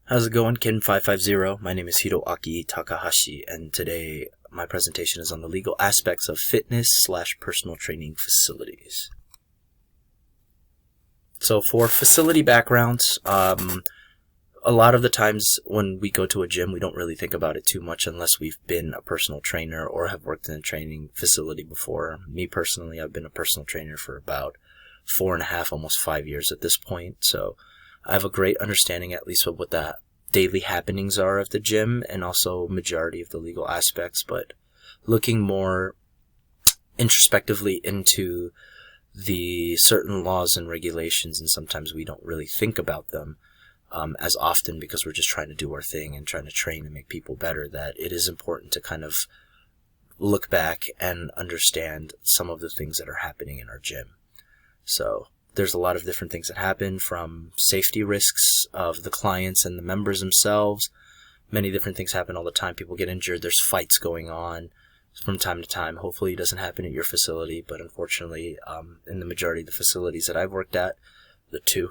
How's it going, KINE550? My name is Hiroaki Takahashi, and today my presentation is on the legal aspects of fitness/personal training facilities. So for facility backgrounds, a lot of the times when we go to a gym, we don't really think about it too much unless we've been a personal trainer or have worked in a training facility before. Me personally, I've been a personal trainer for about 4.5, almost 5 years at this point, so I have a great understanding at least of what the daily happenings are of the gym and also majority of the legal aspects, but looking more introspectively into the certain laws and regulations, and sometimes we don't really think about them as often because we're just trying to do our thing and trying to train and make people better, that it is important to kind of look back and understand some of the things that are happening in our gym. So there's a lot of different things that happen, from safety risks of the clients and the members themselves. Many different things happen all the time. People get injured. There's fights going on from time to time. Hopefully it doesn't happen at your facility, but unfortunately, in the majority of the facilities that I've worked at, the two,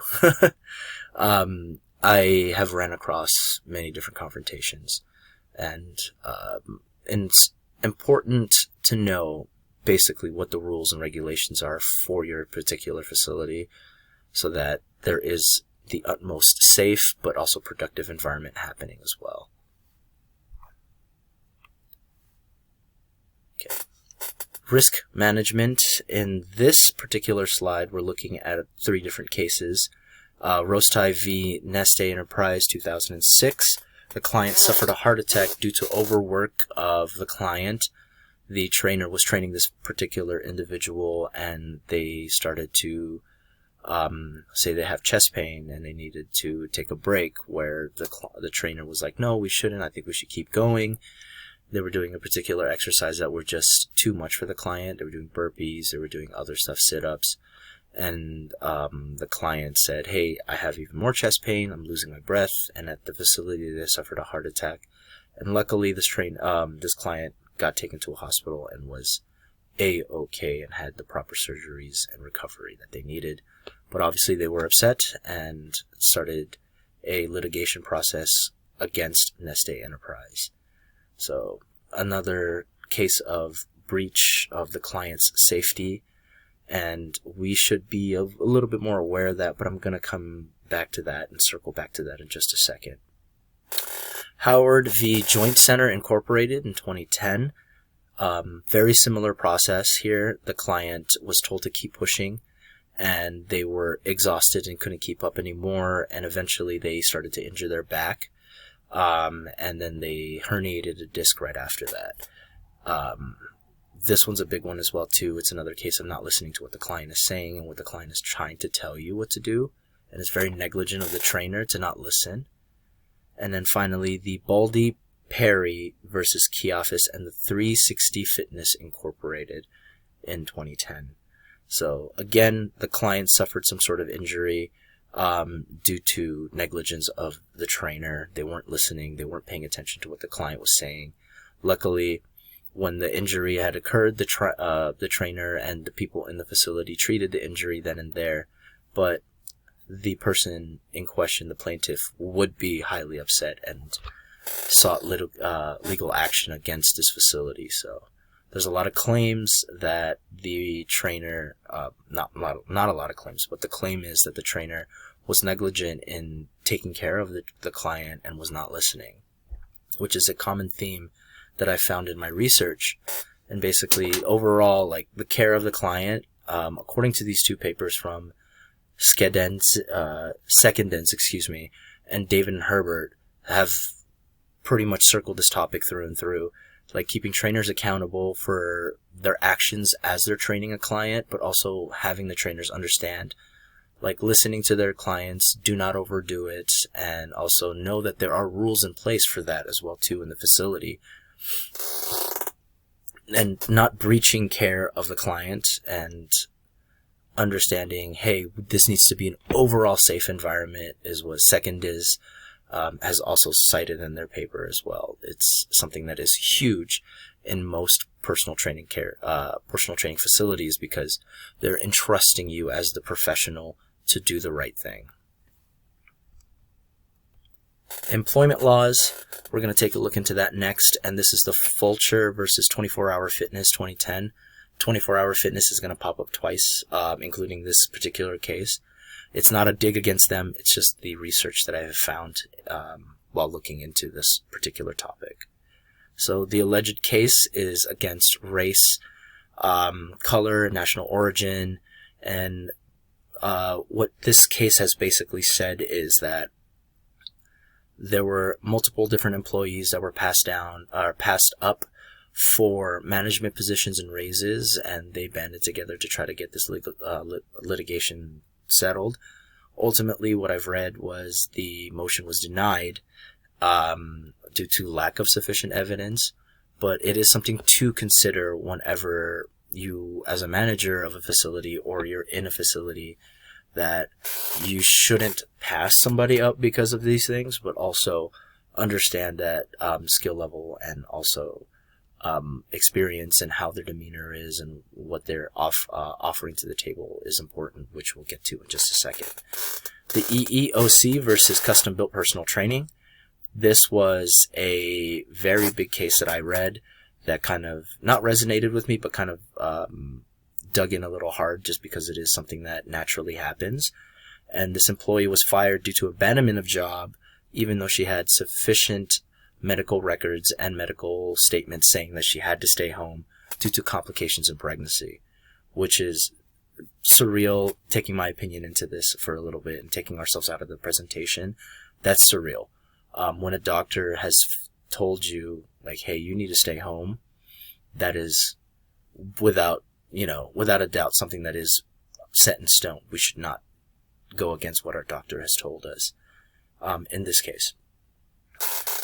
I have ran across many different confrontations. And it's important to know basically what the rules and regulations are for your particular facility so that there is the utmost safe but also productive environment happening as well. Okay. Risk management. In this particular slide, we're looking at 3 different cases. Rostai v. Neste Enterprise, 2006. The client suffered a heart attack due to overwork of the client. The trainer was training this particular individual, and they started to say they have chest pain and they needed to take a break, where the trainer was like, no, we shouldn't. I think we should keep going. They were doing a particular exercise that were just too much for the client. They were doing burpees. They were doing other stuff, sit-ups. And the client said, hey, I have even more chest pain. I'm losing my breath. And at the facility, they suffered a heart attack. And luckily, this client got taken to a hospital and was A-okay and had the proper surgeries and recovery that they needed. But obviously they were upset and started a litigation process against Neste Enterprise. So another case of breach of the client's safety, and we should be a little bit more aware of that, but I'm going to come back to that and circle back to that in just a second. Howard v. Joint Center Incorporated in 2010. Very similar process here. The client was told to keep pushing, and they were exhausted and couldn't keep up anymore, and eventually they started to injure their back, and then they herniated a disc right after that. This one's a big one as well, too. It's another case of not listening to what the client is saying and what the client is trying to tell you what to do, and it's very negligent of the trainer to not listen. And then finally, the Baldy Perry versus Key Office and the 360 Fitness Incorporated in 2010. So again, the client suffered some sort of injury due to negligence of the trainer. They weren't listening. They weren't paying attention to what the client was saying. Luckily, when the injury had occurred, the trainer and the people in the facility treated the injury then and there, but the person in question, the plaintiff, would be highly upset and sought legal action against this facility. So there's a lot of claims that the trainer, not a lot of claims, but the claim is that the trainer was negligent in taking care of the client and was not listening, which is a common theme that I found in my research. And basically, overall, like the care of the client, according to these 2 papers from Sekendens, and David and Herbert, have pretty much circled this topic through and through, like keeping trainers accountable for their actions as they're training a client, but also having the trainers understand, like listening to their clients, do not overdo it, and also know that there are rules in place for that as well too in the facility, and not breaching care of the client, and understanding, hey, this needs to be an overall safe environment, is what Sekendens has also cited in their paper as well. It's something that is huge in most personal training facilities, because they're entrusting you as the professional to do the right thing. Employment laws, we're going to take a look into that next, and this is the Fulcher versus 24-Hour Fitness 2010. 24-Hour Fitness is going to pop up twice, including this particular case. It's not a dig against them, it's just the research that I have found while looking into this particular topic. So the alleged case is against race, color, national origin, and what this case has basically said is that there were multiple different employees that were passed up for management positions and raises, and they banded together to try to get this litigation settled. Ultimately, what I've read was the motion was denied due to lack of sufficient evidence, but it is something to consider whenever you, as a manager of a facility or you're in a facility, that you shouldn't pass somebody up because of these things, but also understand that skill level and also experience and how their demeanor is and what they're offering to the table is important, which we'll get to in just a second. The EEOC versus custom built personal training. This was a very big case that I read that kind of not resonated with me, but kind of dug in a little hard just because it is something that naturally happens. And this employee was fired due to abandonment of job, even though she had sufficient medical records and medical statements saying that she had to stay home due to complications in pregnancy, which is surreal. Taking my opinion into this for a little bit and taking ourselves out of the presentation, that's surreal. When a doctor has told you, like, hey, you need to stay home, that is without a doubt something that is set in stone. We should not go against what our doctor has told us in this case.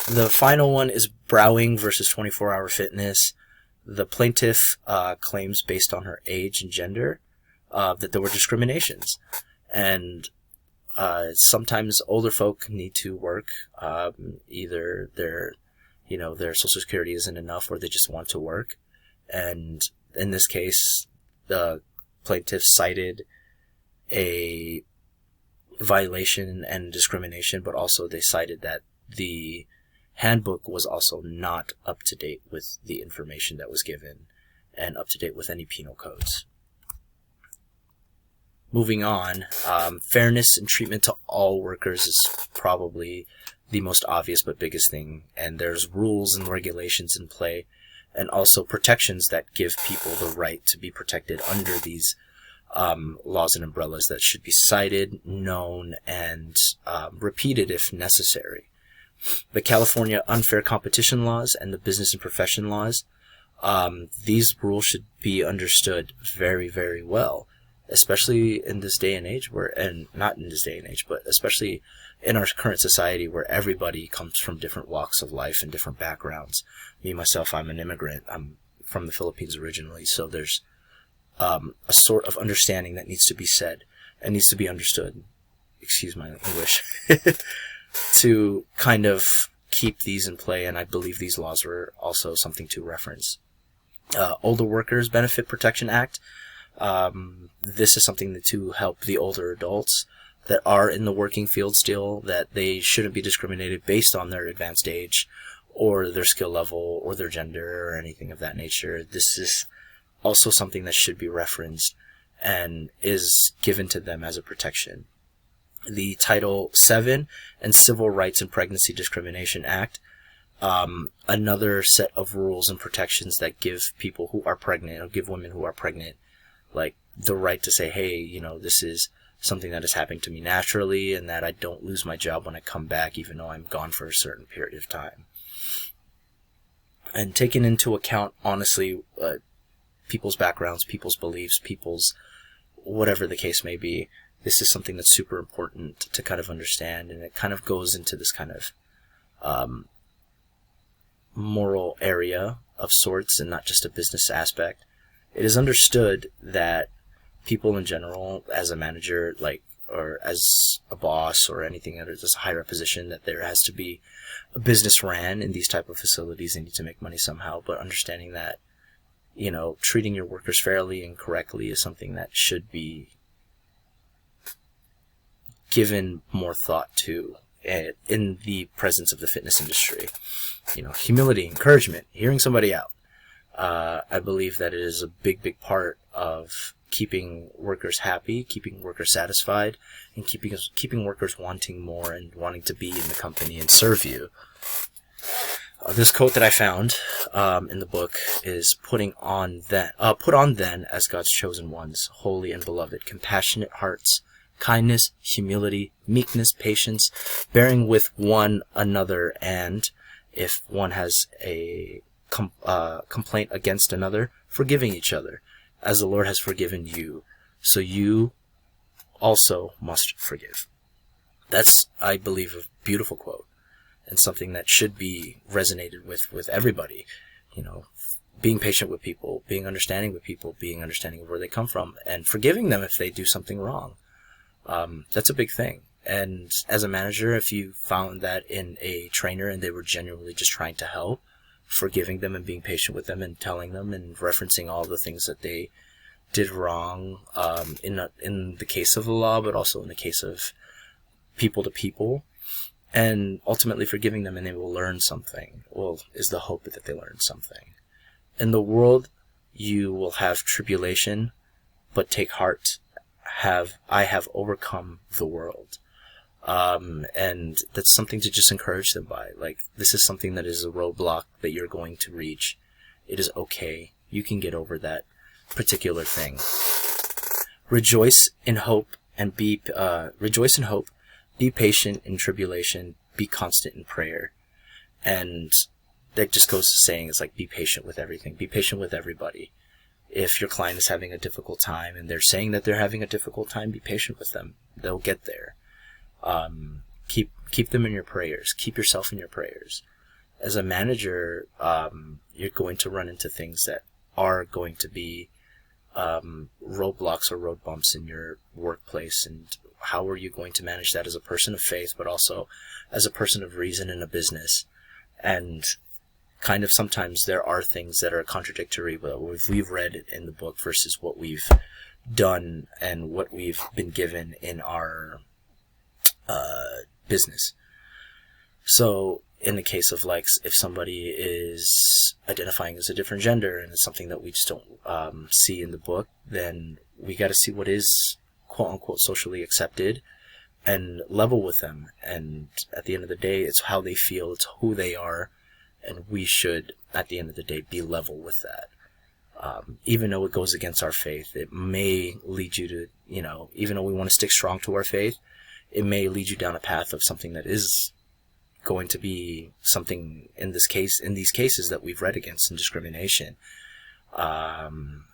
The final one is Browning versus 24-Hour Fitness. The plaintiff claims, based on her age and gender, that there were discriminations. And sometimes older folk need to work. Either their Social Security isn't enough or they just want to work. And in this case, the plaintiff cited a violation and discrimination, but also they cited that the handbook was also not up to date with the information that was given and up to date with any penal codes. Moving on, fairness and treatment to all workers is probably the most obvious but biggest thing, and there's rules and regulations in play and also protections that give people the right to be protected under these laws and umbrellas that should be cited, known, and repeated if necessary. The California unfair competition laws and the business and profession laws, these rules should be understood very, very well, especially in this day and age not in this day and age, but especially in our current society where everybody comes from different walks of life and different backgrounds. Me, myself, I'm an immigrant. I'm from the Philippines originally, so there's a sort of understanding that needs to be said and needs to be understood. Excuse my English. To kind of keep these in play, and I believe these laws were also something to reference. Older Workers Benefit Protection Act. This is something to help the older adults that are in the working field still, that they shouldn't be discriminated based on their advanced age or their skill level or their gender or anything of that nature. This is also something that should be referenced and is given to them as a protection. The Title VII and Civil Rights and Pregnancy Discrimination Act, another set of rules and protections that give people who are pregnant, or give women who are pregnant, like the right to say, hey, this is something that is happening to me naturally and that I don't lose my job when I come back, even though I'm gone for a certain period of time. And taking into account, honestly, people's backgrounds, people's beliefs, people's whatever the case may be, this is something that's super important to kind of understand, and it kind of goes into this kind of moral area of sorts and not just a business aspect. It is understood that people in general, as a manager, or as a boss or anything that is a higher position, that there has to be a business ran in these type of facilities. They need to make money somehow, but understanding that, treating your workers fairly and correctly is something that should be given more thought to in the presence of the fitness industry. Humility, encouragement, hearing somebody out. I believe that it is a big part of keeping workers happy, keeping workers satisfied, and keeping workers wanting more and wanting to be in the company and serve you. This quote that I found in the book is put on then as God's chosen ones, holy and beloved, compassionate hearts, kindness, humility, meekness, patience, bearing with one another, and if one has a complaint against another, forgiving each other, as the Lord has forgiven you, so you also must forgive. That's, I believe, a beautiful quote, and something that should be resonated with everybody. Being patient with people, being understanding with people, being understanding of where they come from, and forgiving them if they do something wrong. That's a big thing. And as a manager, if you found that in a trainer and they were genuinely just trying to help, forgiving them and being patient with them and telling them and referencing all the things that they did wrong, in the case of the law, but also in the case of people to people, and ultimately forgiving them, and they will learn something. Well, is the hope that they learn something. In the world, you will have tribulation, but take heart. I have overcome the world. And that's something to just encourage them by. Like, this is something that is a roadblock that you're going to reach. It is okay. You can get over that particular thing. Rejoice in hope, be patient in tribulation, be constant in prayer. And that just goes to saying, it's like, be patient with everything. Be patient with everybody. If your client is having a difficult time and they're saying that they're having a difficult time, be patient with them. They'll get there. Keep them in your prayers. Keep yourself in your prayers. As a manager, you're going to run into things that are going to be roadblocks or road bumps in your workplace. And how are you going to manage that as a person of faith, but also as a person of reason in a business? And kind of sometimes there are things that are contradictory with what we've read in the book versus what we've done and what we've been given in our business. So in the case of, like, if somebody is identifying as a different gender and it's something that we just don't see in the book, then we got to see what is quote unquote socially accepted and level with them. And at the end of the day, it's how they feel, it's who they are, and we should, at the end of the day, be level with that. Even though it goes against our faith, it may lead you to, even though we want to stick strong to our faith, it may lead you down a path of something that is going to be something in these cases that we've read against in discrimination. And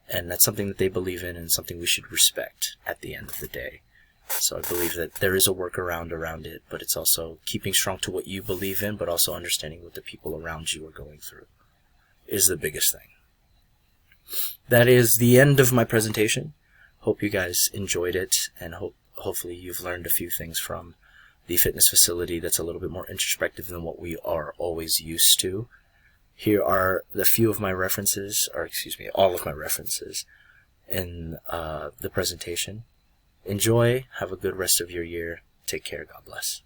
that's something that they believe in and something we should respect at the end of the day. So I believe that there is a workaround around it, but it's also keeping strong to what you believe in, but also understanding what the people around you are going through is the biggest thing. That is the end of my presentation. Hope you guys enjoyed it, and hopefully you've learned a few things from the fitness facility that's a little bit more introspective than what we are always used to. Here are all of my references in the presentation. Enjoy. Have a good rest of your year. Take care. God bless.